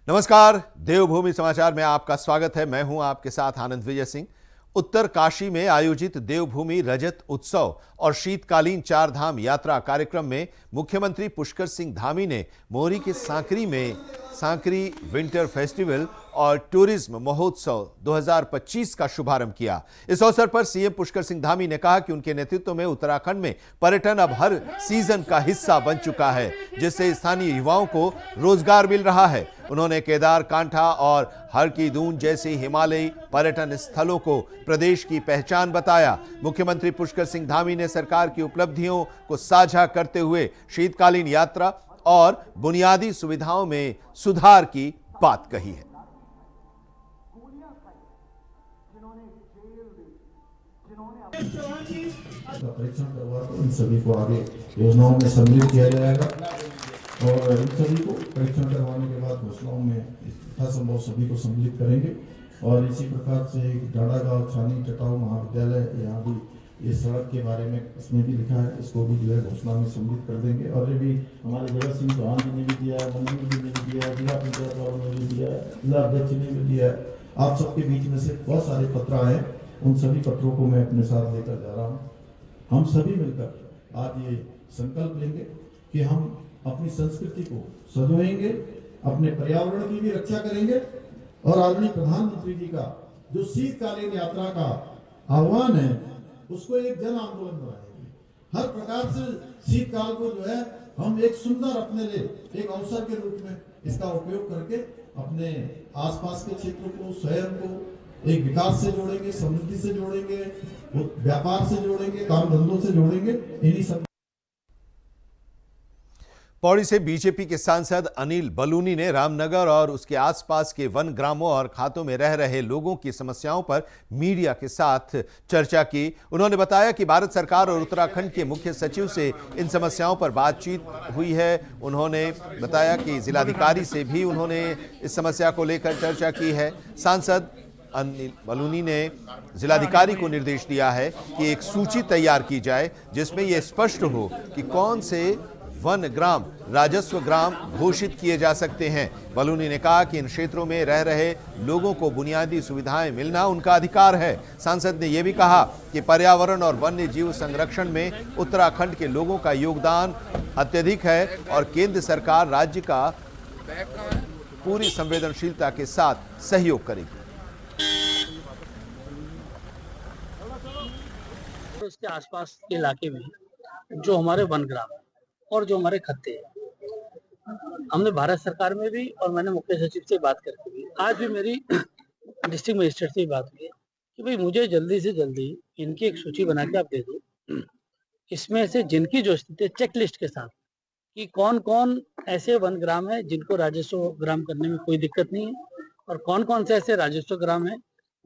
नमस्कार, देवभूमि समाचार में आपका स्वागत है। मैं हूं आपके साथ आनंद विजय सिंह। उत्तर काशी में आयोजित देवभूमि रजत उत्सव और शीतकालीन चार धाम यात्रा कार्यक्रम में मुख्यमंत्री पुष्कर सिंह धामी ने मोरी के सांकरी में सांकरी विंटर फेस्टिवल और टूरिज्म महोत्सव 2025 का शुभारंभ किया। इस अवसर पर सीएम पुष्कर सिंह धामी ने कहा कि उनके नेतृत्व में उत्तराखंड में पर्यटन अब हर सीजन का हिस्सा बन चुका है, जिससे स्थानीय युवाओं को रोजगार मिल रहा है। उन्होंने केदार कांठा और हर की दून जैसे हिमालयी पर्यटन स्थलों को प्रदेश की पहचान बताया। मुख्यमंत्री पुष्कर सिंह धामी ने सरकार की उपलब्धियों को साझा करते हुए शीतकालीन यात्रा और बुनियादी सुविधाओं में सुधार की बात कही है। परीक्षण करवा कर इन सभी को आगे योजनाओं में सम्मिलित किया जाएगा और इन सभी को परीक्षण करवाने के बाद घोषणाओं में यथासंभव सभी को सम्मिलित करेंगे। और इसी प्रकार से डाड़ागांव छानी चटाऊ महाविद्यालय यहाँ भी ये सड़क के बारे में इसमें भी लिखा है, इसको भी जो है घोषणा में सम्मिलित कर देंगे। और ये भी हमारे जगत सिंह चौहान जी ने भी दिया है, मंत्री जी ने भी दिया है, जिला पंचायत वालों ने भी दिया है, जिला अध्यक्ष ने भी दिया है। आप सबके बीच में से बहुत सारे पत्र आए, उन सभी पत्रों को मैं अपने साथ लेकर जा रहा हूँ। हम सभी मिलकर आज ये संकल्प लेंगे कि हम अपनी संस्कृति को सजोएंगे, अपने पर्यावरण की भी रक्षा करेंगे और आदरणीय प्रधानमंत्री जी का जो शीतकालीन यात्रा का आह्वान है उसको एक जन आंदोलन बनाएंगे। हर प्रकार से शीतकाल को जो है हम एक सुंदर अपने लिए एक अवसर के रूप में इसका उपयोग करके अपने आसपास के क्षेत्रों को, शहर को एक विकास से जोड़ेंगे, समृद्धि से जोड़ेंगे, व्यापार से जोड़ेंगे, काम धंधों से जोड़ेंगे। इन्हीं सब पौड़ी से बीजेपी के सांसद अनिल बलूनी ने रामनगर और उसके आसपास के वन ग्रामों और खातों में रह रहे लोगों की समस्याओं पर मीडिया के साथ चर्चा की। उन्होंने बताया कि भारत सरकार और उत्तराखंड के मुख्य सचिव से इन समस्याओं पर बातचीत हुई है। उन्होंने बताया कि जिलाधिकारी से भी उन्होंने इस समस्या को लेकर चर्चा की है। सांसद अनिल बलूनी ने जिलाधिकारी को निर्देश दिया है कि एक सूची तैयार की जाए जिसमें यह स्पष्ट हो कि कौन से वन ग्राम राजस्व ग्राम घोषित किए जा सकते हैं। बलूनी ने कहा कि इन क्षेत्रों में रह रहे लोगों को बुनियादी सुविधाएं मिलना उनका अधिकार है। सांसद ने यह भी कहा कि पर्यावरण और वन्य जीव संरक्षण में उत्तराखंड के लोगों का योगदान अत्यधिक है और केंद्र सरकार राज्य का पूरी संवेदनशीलता के साथ सहयोग करेगी। उसके आसपास के इलाके में जो हमारे वन ग्राम और जो हमारे खत्ते हैं, हमने भारत सरकार में भी और मैंने मुख्य सचिव से बात करके भी, आज भी मेरी डिस्ट्रिक्ट मजिस्ट्रेट से बात हुई है कि भाई मुझे जल्दी से जल्दी इनकी एक सूची बना के आप दे दो। इसमें से जिनकी जो स्थिति है चेक लिस्ट के साथ कि कौन कौन ऐसे वन ग्राम है जिनको राजस्व ग्राम करने में कोई दिक्कत नहीं है और कौन कौन से ऐसे राजस्व ग्राम है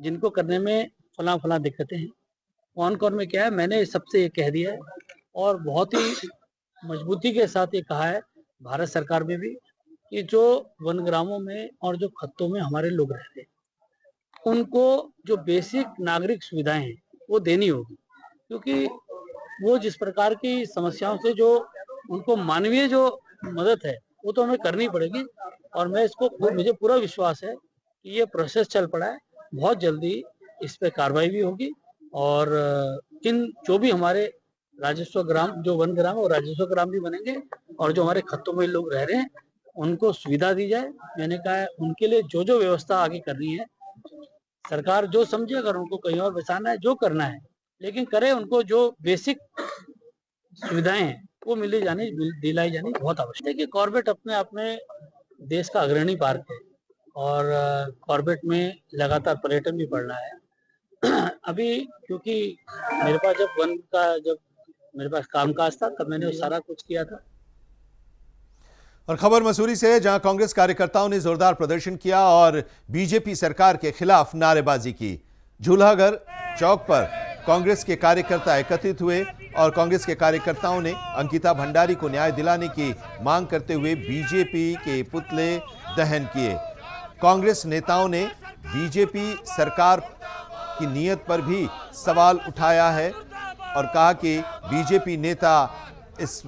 जिनको करने में फला फला दिक्कतें हैं, कौन कौन में क्या है। मैंने सबसे ये कह दिया है और बहुत ही मजबूती के साथ ये कहा है भारत सरकार में भी कि जो वन ग्रामों में और जो खत्तों में हमारे लोग रहते हैं उनको जो बेसिक नागरिक सुविधाएं हैं वो देनी होगी, क्योंकि वो जिस प्रकार की समस्याओं से जो उनको मानवीय जो मदद है वो तो हमें करनी पड़ेगी। और मैं मुझे पूरा विश्वास है कि ये प्रोसेस चल पड़ा है, बहुत जल्दी इस पे कार्रवाई भी होगी और जो भी हमारे राजस्व ग्राम जो वन ग्राम है और राजस्व ग्राम भी बनेंगे और जो हमारे खत्तों में लोग रह रहे हैं उनको सुविधा दी जाए। मैंने कहा है उनके लिए जो जो व्यवस्था आगे करनी है सरकार जो समझे, अगर उनको कहीं और बसाना है जो करना है लेकिन करे, उनको जो बेसिक सुविधाएं हैं वो दिलाई जानी बहुत आवश्यक है। कि कॉर्बेट अपने आप में देश का अग्रणी पार्क है और कॉर्बेट में लगातार पर्यटन भी बढ़ रहा है। अभी क्योंकि जब मेरे पास कामकाज था तब मैंने सारा कुछ किया था। और खबर मसूरी से है, जहां कांग्रेस कार्यकर्ताओं ने जोरदार प्रदर्शन किया और बीजेपी सरकार के खिलाफ नारेबाजी की। झूलाघर चौक पर कांग्रेस के कार्यकर्ता एकत्रित हुए और कांग्रेस के कार्यकर्ताओं ने अंकिता भंडारी को न्याय दिलाने की मांग करते हुए बीजेपी के पुतले दहन किए। कांग्रेस नेताओं ने बीजेपी सरकार की नीयत पर भी सवाल उठाया है और कहा कि बीजेपी नेता इस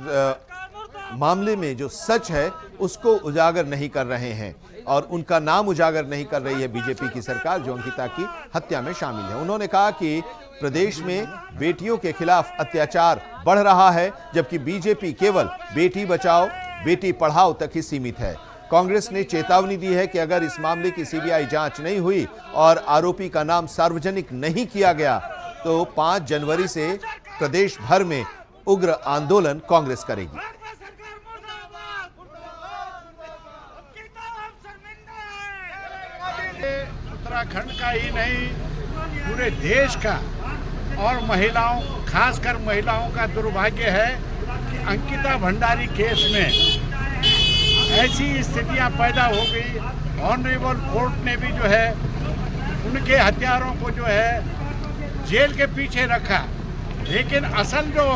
मामले में जो सच है उसको उजागर नहीं कर रहे हैं और उनका नाम उजागर नहीं कर रही है बीजेपी की सरकार जो अंकिता की हत्या में शामिल है। उन्होंने कहा कि प्रदेश में बेटियों के खिलाफ अत्याचार बढ़ रहा है जबकि बीजेपी केवल बेटी बचाओ बेटी पढ़ाओ तक ही सीमित है। कांग्रेस ने चेतावनी दी है कि अगर इस मामले की सीबीआई जांच नहीं हुई और आरोपी का नाम सार्वजनिक नहीं किया गया तो 5 जनवरी से प्रदेश भर में उग्र आंदोलन कांग्रेस करेगी। उत्तराखंड का ही नहीं पूरे देश का और महिलाओं, खासकर महिलाओं का दुर्भाग्य है कि अंकिता भंडारी केस में ऐसी स्थितियां पैदा हो गई। ऑनरेबल कोर्ट ने भी जो है उनके हत्यारों को जो है जेल के पीछे रखा, लेकिन असल जो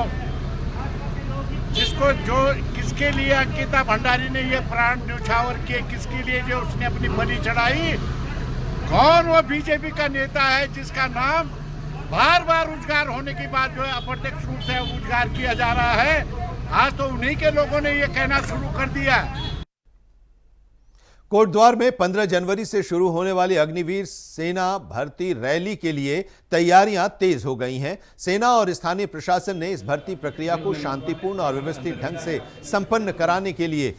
किसके लिए अंकिता भंडारी ने ये प्राण न्यौछावर किए, किसके लिए जो उसने अपनी बलि चढ़ाई, कौन वो बीजेपी का नेता है जिसका नाम बार बार उजागर होने के बाद जो है अप्रत्यक्ष रूप से उजागर किया जा रहा है। आज तो उन्हीं के लोगों ने ये कहना शुरू कर दिया। कोटद्वार में 15 जनवरी से शुरू होने वाली अग्निवीर सेना भर्ती रैली के लिए तैयारियां तेज हो गई हैं। सेना और स्थानीय प्रशासन ने इस भर्ती प्रक्रिया को शांतिपूर्ण और व्यवस्थित ढंग से संपन्न कराने के लिए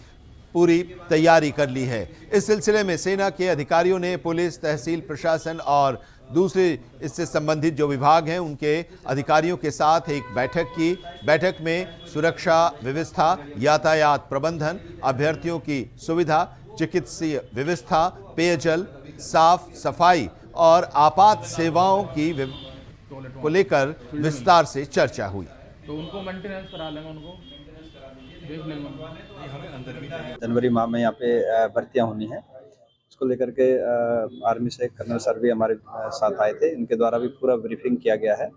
पूरी तैयारी कर ली है। इस सिलसिले में सेना के अधिकारियों ने पुलिस, तहसील प्रशासन और दूसरे इससे संबंधित जो विभाग हैं उनके अधिकारियों के साथ एक बैठक की। बैठक में सुरक्षा व्यवस्था, यातायात प्रबंधन, अभ्यर्थियों की सुविधा, चिकित्सीय व्यवस्था, पेयजल, साफ सफाई और आपात सेवाओं की को लेकर विस्तार से चर्चा हुई। तो उनको मेंटेनेंस करा लेंगे, उनको देख लेंगे। जनवरी माह में यहाँ पे भर्तियाँ होनी है, उसको लेकर के आर्मी से कर्नल सर भी हमारे साथ आए थे। इनके द्वारा भी पूरा ब्रीफिंग किया गया है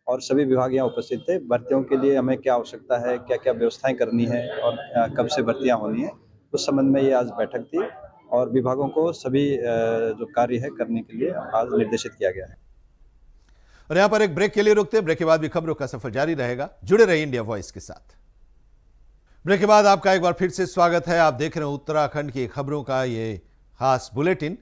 और सभी विभाग यहाँ उपस्थित थे। भर्तियों के लिए हमें क्या आवश्यकता है, क्या क्या व्यवस्थाएं करनी है और कब से भर्तियाँ होनी है, उस संबंध में ये आज बैठक थी और विभागों को सभी जो कार्य है करने के लिए आज निर्देशित किया गया है। और यहाँ पर एक ब्रेक के लिए रुकते हैं। ब्रेक के बाद भी खबरों का सफर जारी रहेगा। जुड़े रहिए इंडिया वॉइस के साथ। ब्रेक के बाद आपका एक बार फिर से स्वागत है। आप देख रहे हैं उत्तराखंड की खबरों का ये खास बुलेटिन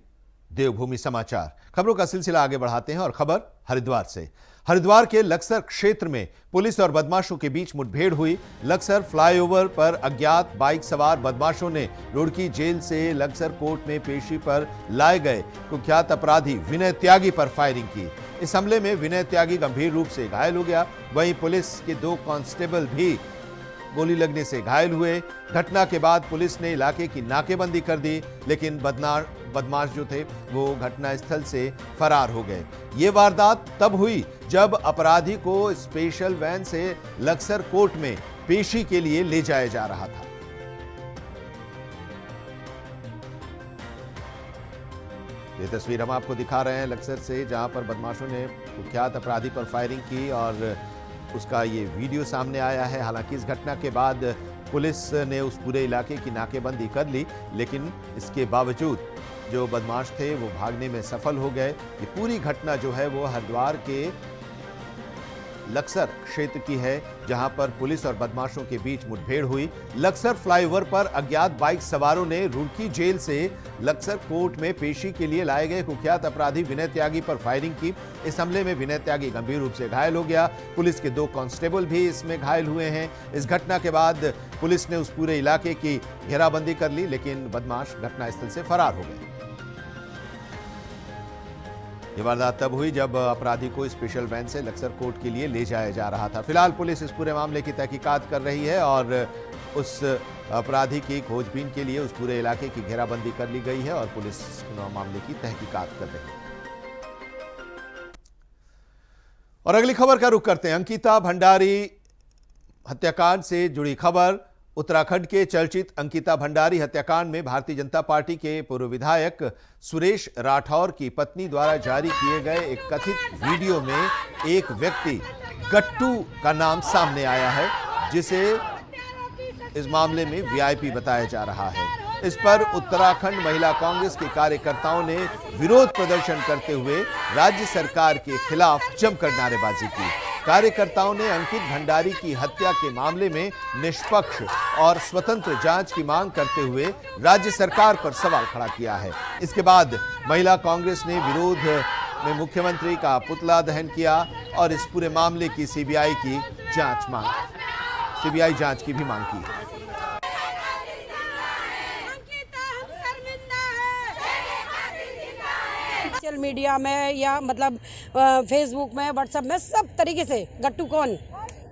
देवभूमि समाचार। खबरों का सिलसिला आगे बढ़ाते हैं और खबर हरिद्वार से। हरिद्वार के लक्सर क्षेत्र में पुलिस और बदमाशों के बीच मुठभेड़ हुई। लक्सर फ्लाईओवर पर अज्ञात बाइक सवार बदमाशों ने रुड़की जेल से लक्सर कोर्ट में पेशी पर लाए गए कुख्यात अपराधी विनय त्यागी पर फायरिंग की। इस हमले में विनय त्यागी गंभीर रूप से घायल हो गया। वहीं पुलिस के 2 कांस्टेबल भी गोली लगने से घायल हुए। घटना के बाद पुलिस ने इलाके की नाकेबंदी कर दी, लेकिन बदमाश जो थे वो घटनास्थल से फरार हो गए। ये वारदात तब हुई जब अपराधी को स्पेशल वैन से लक्सर कोर्ट में पेशी के लिए ले जाया जा रहा था। ये तस्वीर हम आपको दिखा रहे हैं लक्सर से, जहां पर बदमाशों ने कुख्यात अपराधी पर फायरिंग की और उसका ये वीडियो सामने आया है। हालांकि इस घटना के बाद पुलिस ने उस पूरे इलाके की नाकेबंदी कर ली, लेकिन इसके बावजूद जो बदमाश थे वो भागने में सफल हो गए। ये पूरी घटना जो है वो हरिद्वार के लक्सर क्षेत्र की है, जहां पर पुलिस और बदमाशों के बीच मुठभेड़ हुई। लक्सर फ्लाईओवर पर अज्ञात बाइक सवारों ने रुड़की जेल से लक्सर कोर्ट में पेशी के लिए लाए गए कुख्यात अपराधी विनय त्यागी पर फायरिंग की। इस हमले में विनय त्यागी गंभीर रूप से घायल हो गया। पुलिस के 2 कांस्टेबल भी इसमें घायल हुए हैं। इस घटना के बाद पुलिस ने उस पूरे इलाके की घेराबंदी कर ली, लेकिन बदमाश घटनास्थल से फरार हो गए। ये वारदात तब हुई जब अपराधी को स्पेशल वैन से लक्सर कोर्ट के लिए ले जाया जा रहा था। फिलहाल पुलिस इस पूरे मामले की तहकीकात कर रही है और उस अपराधी की खोजबीन के लिए उस पूरे इलाके की घेराबंदी कर ली गई है और पुलिस मामले की तहकीकात कर रही है। और अगली खबर का रुख करते हैं। अंकिता भंडारी हत्याकांड से जुड़ी खबर। उत्तराखंड के चर्चित अंकिता भंडारी हत्याकांड में भारतीय जनता पार्टी के पूर्व विधायक सुरेश राठौर की पत्नी द्वारा जारी किए गए एक कथित वीडियो में एक व्यक्ति गट्टू का नाम सामने आया है, जिसे इस मामले में वीआईपी बताया जा रहा है। इस पर उत्तराखंड महिला कांग्रेस के कार्यकर्ताओं ने विरोध प्रदर्शन करते हुए राज्य सरकार के खिलाफ जमकर नारेबाजी की। कार्यकर्ताओं ने अंकित भंडारी की हत्या के मामले में निष्पक्ष और स्वतंत्र जांच की मांग करते हुए राज्य सरकार पर सवाल खड़ा किया है। इसके बाद महिला कांग्रेस ने विरोध में मुख्यमंत्री का पुतला दहन किया और इस पूरे मामले की सीबीआई जांच की भी मांग की। सोशल मीडिया में या मतलब फेसबुक में, व्हाट्सएप में, सब तरीके से गट्टू कौन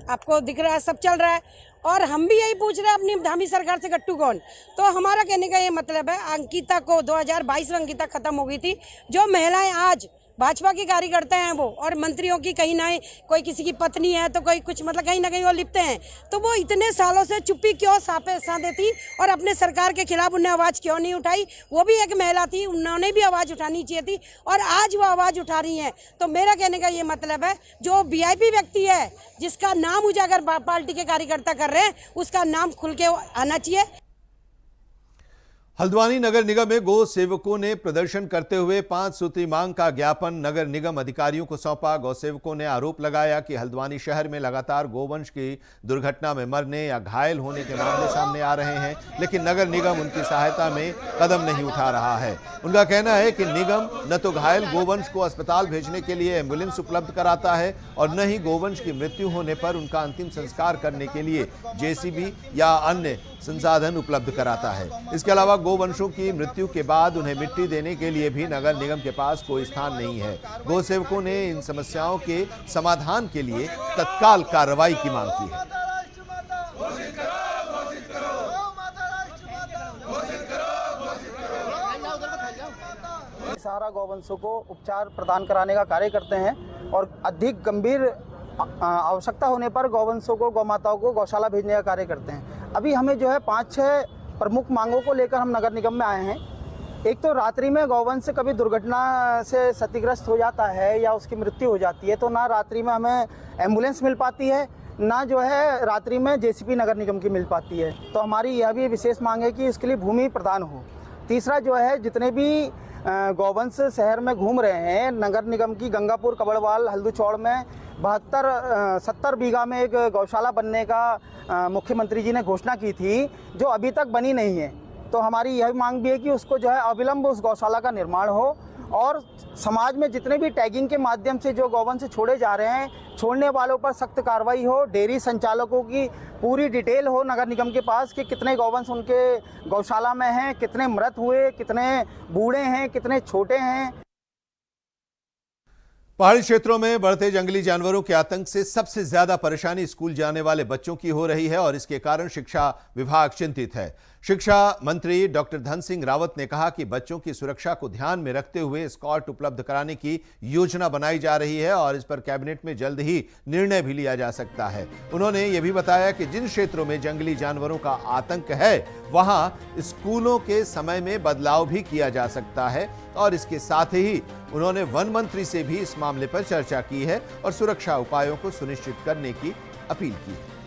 आपको दिख रहा है, सब चल रहा है। और हम भी यही पूछ रहे हैं अपनी धामी सरकार से, गट्टू कौन। तो हमारा कहने का ये मतलब है, अंकिता को 2022 में अंकिता खत्म हो गई थी। जो महिलाएं आज भाजपा की कार्यकर्ता हैं वो, और मंत्रियों की कहीं ना कोई किसी की पत्नी है तो कोई कुछ मतलब कहीं ना कहीं वो लिपते हैं, तो वो इतने सालों से चुप्पी क्यों साधे थी और अपने सरकार के खिलाफ उन्हें आवाज़ क्यों नहीं उठाई। वो भी एक महिला थी, उन्होंने भी आवाज़ उठानी चाहिए थी और आज वो आवाज़ उठा रही हैं। तो मेरा कहने का ये मतलब है, जो वीआईपी व्यक्ति है जिसका नाम उजागर पार्टी के कार्यकर्ता कर रहे हैं, उसका नाम खुल के आना चाहिए। हल्द्वानी नगर निगम में गो सेवकों ने प्रदर्शन करते हुए 5 सूत्री मांग का ज्ञापन नगर निगम अधिकारियों को सौंपा। गौ सेवकों ने आरोप लगाया कि हल्द्वानी शहर में लगातार गोवंश की दुर्घटना में मरने या घायल होने के मामले सामने आ रहे हैं, लेकिन नगर निगम उनकी सहायता में कदम नहीं उठा रहा है। उनका कहना है कि निगम न तो घायल गोवंश को अस्पताल भेजने के लिए एम्बुलेंस उपलब्ध कराता है और न ही गोवंश की मृत्यु होने पर उनका अंतिम संस्कार करने के लिए जेसीबी या अन्य संसाधन उपलब्ध कराता है। इसके अलावा गोवंशों की मृत्यु के बाद उन्हें मिट्टी देने के लिए भी नगर निगम के पास कोई स्थान नहीं है। गौ सेवकों ने इन समस्याओं के समाधान के लिए तत्काल कार्रवाई की मांग की है। सहारा गौवंशों को उपचार प्रदान कराने का कार्य करते हैं और अधिक गंभीर आवश्यकता होने पर गौवंशों को, गौमाताओं को गौशाला भेजने का कार्य करते हैं। अभी हमें जो है 5-6 प्रमुख मांगों को लेकर हम नगर निगम में आए हैं। एक तो रात्रि में गौवंश कभी दुर्घटना से क्षतिग्रस्त हो जाता है या उसकी मृत्यु हो जाती है, तो ना रात्रि में हमें एम्बुलेंस मिल पाती है, ना जो है रात्रि में जेसीबी नगर निगम की मिल पाती है। तो हमारी यह भी विशेष मांग है कि इसके लिए भूमि प्रदान हो। तीसरा जो है, जितने भी गौवंश शहर में घूम रहे हैं, नगर निगम की गंगापुर, कबड़वाल, हल्दूचौड़ में 70 बीघा में एक गौशाला बनने का मुख्यमंत्री जी ने घोषणा की थी, जो अभी तक बनी नहीं है। तो हमारी यह मांग भी है कि उसको जो है अविलंब उस गौशाला का निर्माण हो और समाज में जितने भी टैगिंग के माध्यम से जो गौवंश छोड़े जा रहे हैं, छोड़ने वालों पर सख्त कार्रवाई हो। डेयरी संचालकों की पूरी डिटेल हो नगर निगम के पास कि कितने गौवंश उनके गौशाला में हैं, कितने मृत हुए, कितने बूढ़े हैं, कितने छोटे हैं। पहाड़ी क्षेत्रों में बढ़ते जंगली जानवरों के आतंक से सबसे ज्यादा परेशानी स्कूल जाने वाले बच्चों की हो रही है और इसके कारण शिक्षा विभाग चिंतित है। शिक्षा मंत्री डॉक्टर धन सिंह रावत ने कहा कि बच्चों की सुरक्षा को ध्यान में रखते हुए एस्कॉर्ट उपलब्ध कराने की योजना बनाई जा रही है और इस पर कैबिनेट में जल्द ही निर्णय भी लिया जा सकता है। उन्होंने यह भी बताया कि जिन क्षेत्रों में जंगली जानवरों का आतंक है वहां स्कूलों के समय में बदलाव भी किया जा सकता है और इसके साथ ही उन्होंने वन मंत्री से भी इस मामले पर चर्चा की है और सुरक्षा उपायों को सुनिश्चित करने की अपील की है।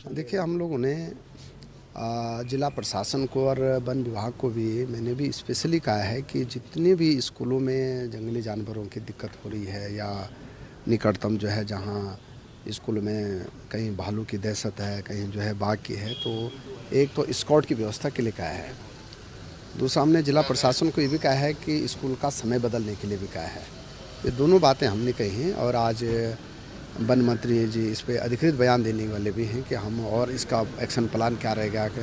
देखिए, हम लोगों ने जिला प्रशासन को और वन विभाग को भी मैंने भी स्पेशली कहा है कि जितने भी स्कूलों में जंगली जानवरों की दिक्कत हो रही है या निकटतम जो है जहां स्कूल में कहीं भालू की दहशत है, कहीं जो है बाघ की है, तो एक तो एस्कॉर्ट की व्यवस्था के लिए कहा है। दूसरा, हमने जिला प्रशासन को ये भी कहा है कि स्कूल का समय बदलने के लिए भी कहा है। ये दोनों बातें हमने कही हैं और आज वन मंत्री जी इस पर अधिकृत बयान देने वाले भी हैं कि हम और इसका एक्शन प्लान क्या रहेगा। कि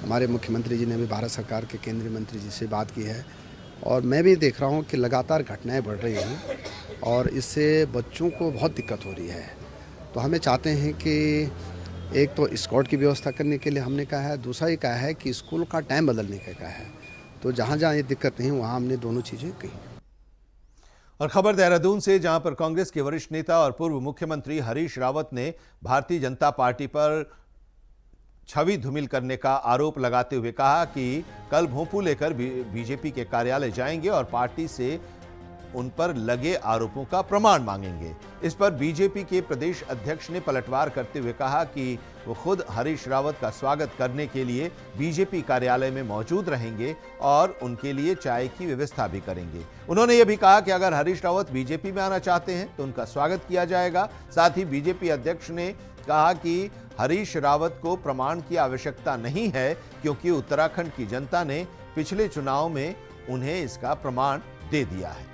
हमारे मुख्यमंत्री जी ने भी भारत सरकार के केंद्रीय मंत्री जी से बात की है और मैं भी देख रहा हूँ कि लगातार घटनाएं बढ़ रही हैं और इससे बच्चों को बहुत दिक्कत हो रही है। तो हमें चाहते हैं कि एक तो एस्कॉर्ट की व्यवस्था करने के लिए हमने कहा है, दूसरा ये कहा है कि स्कूल का टाइम बदलने का कहा है। तो जहाँ जहाँ ये दिक्कत नहीं वहाँ हमने दोनों चीज़ें कही। और खबर देहरादून से, जहां पर कांग्रेस के वरिष्ठ नेता और पूर्व मुख्यमंत्री हरीश रावत ने भारतीय जनता पार्टी पर छवि धूमिल करने का आरोप लगाते हुए कहा कि कल भोंपू लेकर बीजेपी के कार्यालय जाएंगे और पार्टी से उन पर लगे आरोपों का प्रमाण मांगेंगे। इस पर बीजेपी के प्रदेश अध्यक्ष ने पलटवार करते हुए कहा कि वो खुद हरीश रावत का स्वागत करने के लिए बीजेपी कार्यालय में मौजूद रहेंगे और उनके लिए चाय की व्यवस्था भी करेंगे। उन्होंने ये भी कहा कि अगर हरीश रावत बीजेपी में आना चाहते हैं तो उनका स्वागत किया जाएगा। साथ ही बीजेपी अध्यक्ष ने कहा कि हरीश रावत को प्रमाण की आवश्यकता नहीं है, क्योंकि उत्तराखंड की जनता ने पिछले चुनाव में उन्हें इसका प्रमाण दे दिया है।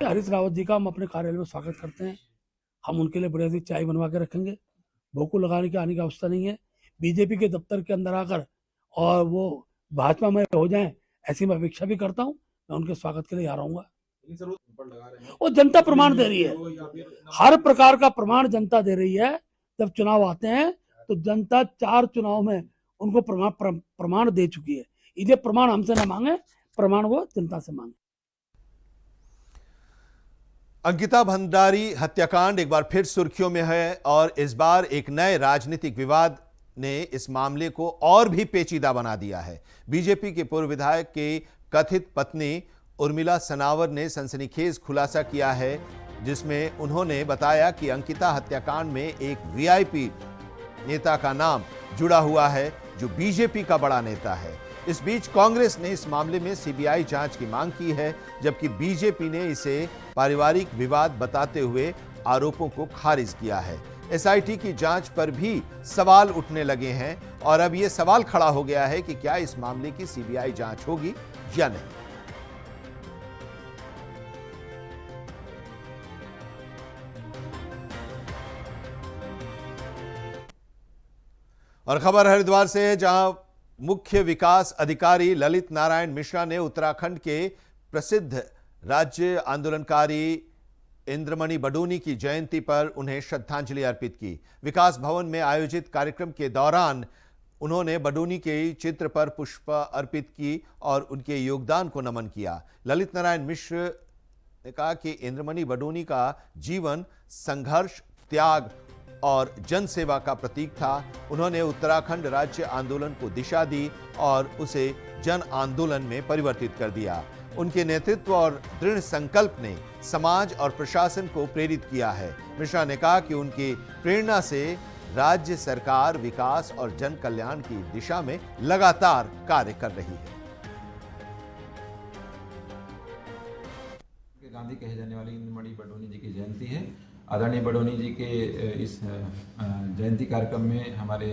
हरीश रावत जी का हम अपने कार्यालय में स्वागत करते हैं। हम उनके लिए बढ़िया सी चाय बनवा के रखेंगे। भोकू लगाने के आने की आवश्यकता नहीं है। बीजेपी के दफ्तर के अंदर आकर और वो भाजपा में हो जाएं, ऐसी मैं अपेक्षा भी करता हूं। मैं उनके स्वागत के लिए आ रहूंगा। वो जनता प्रमाण दे रही है, हर प्रकार का प्रमाण जनता दे रही है। जब चुनाव आते हैं तो जनता 4 चुनाव में उनको प्रमाण दे चुकी है। इसलिए प्रमाण हमसे न मांगे, प्रमाण वो जनता से मांगे। अंकिता भंडारी हत्याकांड एक बार फिर सुर्खियों में है और इस बार एक नए राजनीतिक विवाद ने इस मामले को और भी पेचीदा बना दिया है। बीजेपी के पूर्व विधायक की कथित पत्नी उर्मिला सनावर ने सनसनीखेज खुलासा किया है, जिसमें उन्होंने बताया कि अंकिता हत्याकांड में एक वीआईपी नेता का नाम जुड़ा हुआ है, जो बीजेपी का बड़ा नेता है। इस बीच कांग्रेस ने इस मामले में सीबीआई जांच की मांग की है, जबकि बीजेपी ने इसे पारिवारिक विवाद बताते हुए आरोपों को खारिज किया है। एसआईटी की जांच पर भी सवाल उठने लगे हैं और अब यह सवाल खड़ा हो गया है कि क्या इस मामले की सीबीआई जांच होगी या नहीं। और खबर हरिद्वार से है, जहां मुख्य विकास अधिकारी ललित नारायण मिश्रा ने उत्तराखंड के प्रसिद्ध राज्य आंदोलनकारी इंद्रमणि बडोनी की जयंती पर उन्हें श्रद्धांजलि अर्पित की। विकास भवन में आयोजित कार्यक्रम के दौरान उन्होंने बडोनी के चित्र पर पुष्प अर्पित की और उनके योगदान को नमन किया। ललित नारायण मिश्र ने कहा कि इंद्रमणि बडोनी का जीवन संघर्ष, त्याग और जनसेवा का प्रतीक था। उन्होंने उत्तराखंड राज्य आंदोलन को दिशा दी और उसे जन आंदोलन में परिवर्तित कर दिया। उनके नेतृत्व और दृढ़ संकल्प ने समाज और प्रशासन को प्रेरित किया है। मिश्रा ने कहा कि उनकी प्रेरणा से राज्य सरकार विकास और जन कल्याण की दिशा में लगातार कार्य कर रही है। गांधी कहे जाने वाली इंद्रमणि बडोनी जी की जयंती है। आदरणीय बडोनी जी के इस जयंती कार्यक्रम में हमारे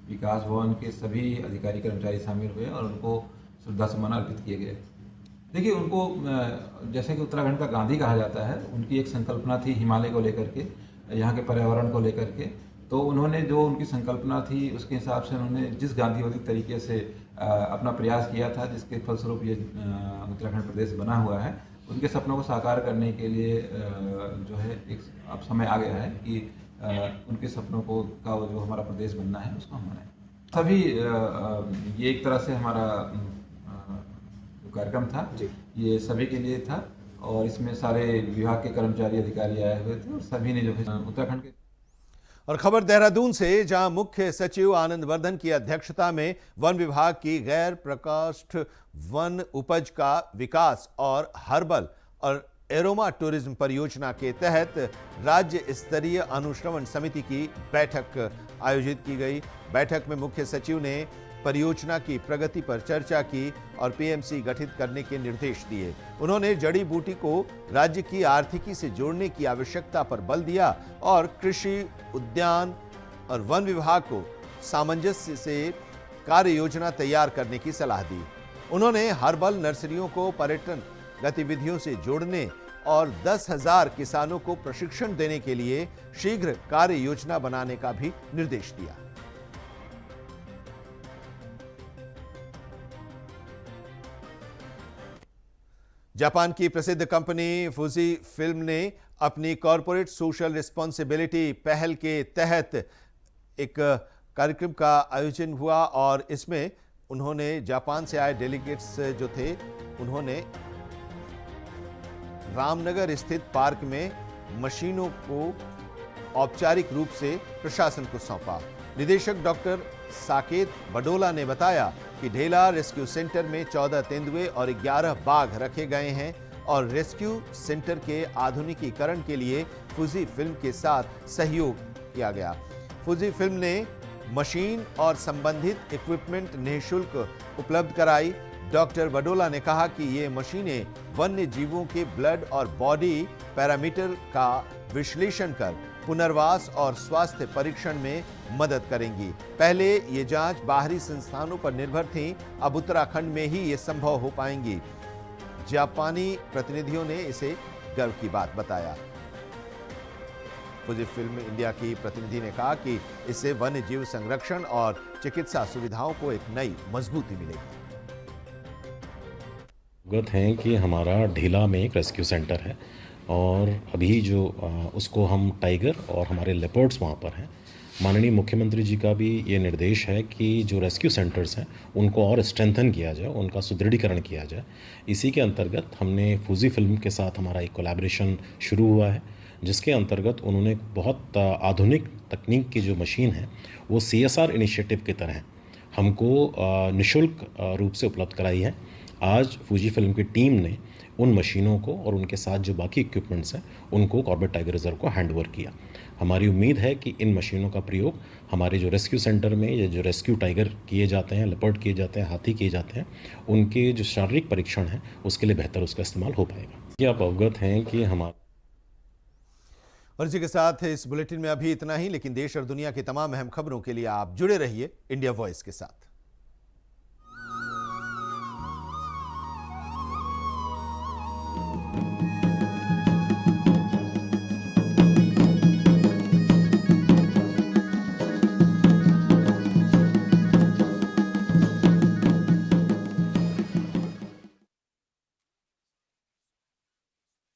विकास भवन के सभी अधिकारी कर्मचारी शामिल हुए और उनको श्रद्धा सुमन अर्पित किए गए। देखिए, उनको जैसे कि उत्तराखंड का गांधी कहा जाता है, उनकी एक संकल्पना थी हिमालय को लेकर के, यहाँ के पर्यावरण को लेकर के। तो उन्होंने जो उनकी संकल्पना थी उसके हिसाब से उन्होंने जिस गांधीवादी तरीके से अपना प्रयास किया था, जिसके फलस्वरूप ये उत्तराखंड प्रदेश बना हुआ है, उनके सपनों को साकार करने के लिए जो है एक अब समय आ गया है कि उनके सपनों को का जो हमारा प्रदेश बनना है उसको हम मनाएं। सभी ये एक तरह से हमारा जो कार्यक्रम था ये सभी के लिए था और इसमें सारे विभाग के कर्मचारी अधिकारी आए हुए थे और सभी ने जो है उत्तराखंड के। और खबर देहरादून से, जहां मुख्य सचिव आनंद वर्धन की अध्यक्षता में वन विभाग की गैर प्रकोष्ठ वन उपज का विकास और हर्बल और एरोमा टूरिज्म परियोजना के तहत राज्य स्तरीय अनुश्रवण समिति की बैठक आयोजित की गई। बैठक में मुख्य सचिव ने परियोजना की प्रगति पर चर्चा की और पीएमसी गठित करने के निर्देश दिए। उन्होंने जड़ी बूटी को राज्य की आर्थिकी से जोड़ने की आवश्यकता पर बल दिया और कृषि, उद्यान और वन विभाग को सामंजस्य से कार्य योजना तैयार करने की सलाह दी। उन्होंने हर्बल नर्सरियों को पर्यटन गतिविधियों से जोड़ने और 10,000 किसानों को प्रशिक्षण देने के लिए शीघ्र कार्य योजना बनाने का भी निर्देश दिया। जापान की प्रसिद्ध कंपनी फुजी फिल्म ने अपनी कॉरपोरेट सोशल रिस्पॉन्सिबिलिटी पहल के तहत एक कार्यक्रम का आयोजन हुआ और इसमें उन्होंने जापान से आए डेलीगेट्स जो थे, उन्होंने रामनगर स्थित पार्क में मशीनों को औपचारिक रूप से प्रशासन को सौंपा। निदेशक डॉक्टर साकेत बडोला ने बताया कि ढेला रेस्क्यू सेंटर में 14 तेंदुए और 11 बाघ रखे गए हैं और रेस्क्यू सेंटर के आधुनिकीकरण के लिए फुजी फिल्म के साथ सहयोग किया गया। फुजी फिल्म ने मशीन और संबंधित इक्विपमेंट निःशुल्क उपलब्ध कराई। डॉक्टर बडोला ने कहा कि ये मशीनें वन्य जीवों के ब्लड और बॉडी पैरामीटर का विश्लेषण कर पुनर्वास और स्वास्थ्य परीक्षण में मदद करेंगी। पहले ये जांच बाहरी संस्थानों पर निर्भर थी, अब उत्तराखंड में ही ये संभव हो पाएंगी। जापानी प्रतिनिधियों ने इसे गर्व की बात बताया। फुजी फिल्म इंडिया की प्रतिनिधि ने कहा कि इससे वन्य जीव संरक्षण और चिकित्सा सुविधाओं को एक नई मजबूती मिलेगी। अवगत हैं कि हमारा ढेला में एक रेस्क्यू सेंटर है और अभी जो उसको हम टाइगर और हमारे लेपर्ड्स वहाँ पर हैं। माननीय मुख्यमंत्री जी का भी ये निर्देश है कि जो रेस्क्यू सेंटर्स हैं उनको और स्ट्रेंथन किया जाए, उनका सुदृढ़ीकरण किया जाए। इसी के अंतर्गत हमने फुजी फिल्म के साथ हमारा एक कोलैबोरेशन शुरू हुआ है, जिसके अंतर्गत उन्होंने बहुत आधुनिक तकनीक की जो मशीन है वो CSR इनिशिएटिव की तरह हमको निःशुल्क रूप से उपलब्ध कराई है। आज फुजी फिल्म की टीम ने उन मशीनों को और उनके साथ जो बाकी इक्विपमेंट्स हैं उनको कॉर्बेट टाइगर रिजर्व को हैंडओवर किया। हमारी उम्मीद है कि इन मशीनों का प्रयोग हमारे जो रेस्क्यू सेंटर में या जो रेस्क्यू टाइगर किए जाते हैं, लेपर्ड किए जाते हैं, हाथी किए जाते हैं, उनके जो शारीरिक परीक्षण है उसके लिए बेहतर उसका इस्तेमाल हो पाएगा। ये आप अवगत हैं कि हमारा और इसी के साथ इस बुलेटिन में अभी इतना ही, लेकिन देश और दुनिया की तमाम अहम खबरों के लिए आप जुड़े रहिए इंडिया वॉइस के साथ।